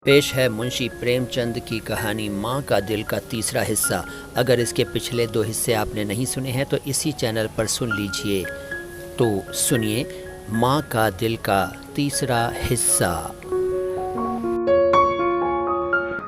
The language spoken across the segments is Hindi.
पेश है मुंशी प्रेमचंद की कहानी माँ का दिल का तीसरा हिस्सा। अगर इसके पिछले 2 हिस्से आपने नहीं सुने हैं तो इसी चैनल पर सुन लीजिए। तो सुनिए माँ का दिल का तीसरा हिस्सा।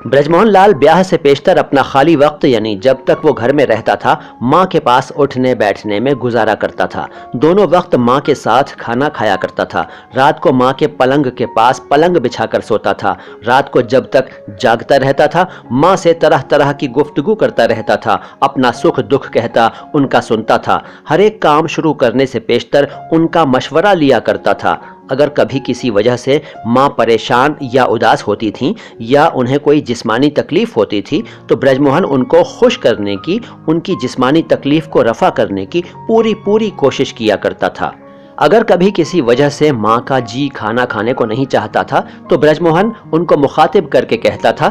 ब्रजमोहन लाल ब्याह से पेशतर अपना खाली वक्त यानी जब तक वो घर में रहता था माँ के पास उठने बैठने में गुजारा करता था। दोनों वक्त माँ के साथ खाना खाया करता था। रात को माँ के पलंग के पास पलंग बिछाकर सोता था। रात को जब तक जागता रहता था माँ से तरह तरह की गुफ्तगू करता रहता था। अपना सुख दुख कहता उनका सुनता था। हर एक काम शुरू करने से पेशतर उनका मशवरा लिया करता था। अगर कभी किसी वजह से माँ परेशान या उदास होती थीं या उन्हें कोई जिस्मानी तकलीफ होती थी तो ब्रजमोहन उनको खुश करने की, उनकी जिस्मानी तकलीफ को रफा करने की पूरी कोशिश किया करता था। अगर कभी किसी वजह से माँ का जी खाना खाने को नहीं चाहता था तो ब्रजमोहन उनको मुखातिब करके कहता था,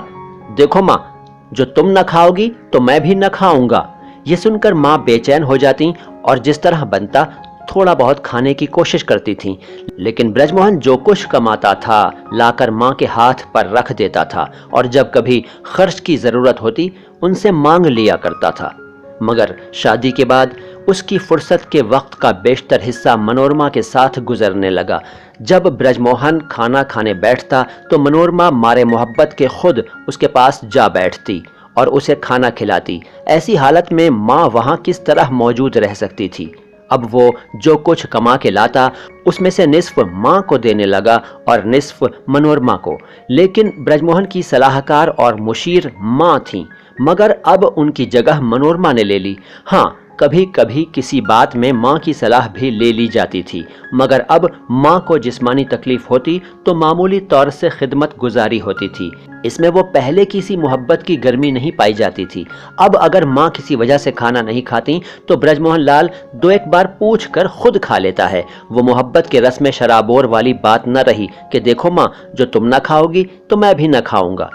देखो माँ, जो तुम न खाओगी तो मैं भी न खाऊंगा। ये सुनकर माँ बेचैन हो जाती और जिस तरह बनता थोड़ा बहुत खाने की कोशिश करती थीं, लेकिन ब्रजमोहन जो कुछ कमाता था लाकर माँ के हाथ पर रख देता था और जब कभी खर्च की जरूरत होती उनसे मांग लिया करता था। मगर शादी के बाद उसकी फुर्सत के वक्त का बेशतर हिस्सा मनोरमा के साथ गुजरने लगा। जब ब्रजमोहन खाना खाने बैठता तो मनोरमा मारे मोहब्बत के खुद उसके पास जा बैठती और उसे खाना खिलाती। ऐसी हालत में माँ वहाँ किस तरह मौजूद रह सकती थी। अब वो जो कुछ कमा के लाता उसमें से निस्फ माँ को देने लगा और निस्फ मनोरमा को। लेकिन ब्रजमोहन की सलाहकार और मुशीर माँ थीं, मगर अब उनकी जगह मनोरमा ने ले ली। हाँ, कभी कभी किसी बात में माँ की सलाह भी ले ली जाती थी, मगर अब माँ को जिस्मानी तकलीफ होती तो मामूली तौर से खिदमत गुजारी होती थी। इसमें वो पहले की सी मोहब्बत की गर्मी नहीं पाई जाती थी। अब अगर माँ किसी वजह से खाना नहीं खाती तो ब्रजमोहन लाल 2-1 बार पूछ कर खुद खा लेता है। वो मोहब्बत के रस में शराबोर वाली बात न रही कि देखो माँ, जो तुम ना खाओगी तो मैं भी न खाऊंगा।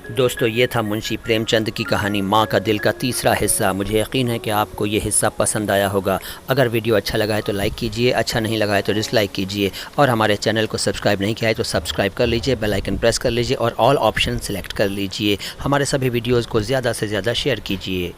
दोस्तों, ये था मुंशी प्रेमचंद की कहानी माँ का दिल का तीसरा हिस्सा। मुझे यकीन है कि आपको ये हिस्सा पसंद आया होगा। अगर वीडियो अच्छा लगा है तो लाइक कीजिए, अच्छा नहीं लगा है तो डिसलाइक कीजिए और हमारे चैनल को सब्सक्राइब नहीं किया है तो सब्सक्राइब कर लीजिए, बेल आइकन प्रेस कर लीजिए और ऑल ऑप्शन सेलेक्ट कर लीजिए। हमारे सभी वीडियोज़ को ज़्यादा से ज़्यादा शेयर कीजिए।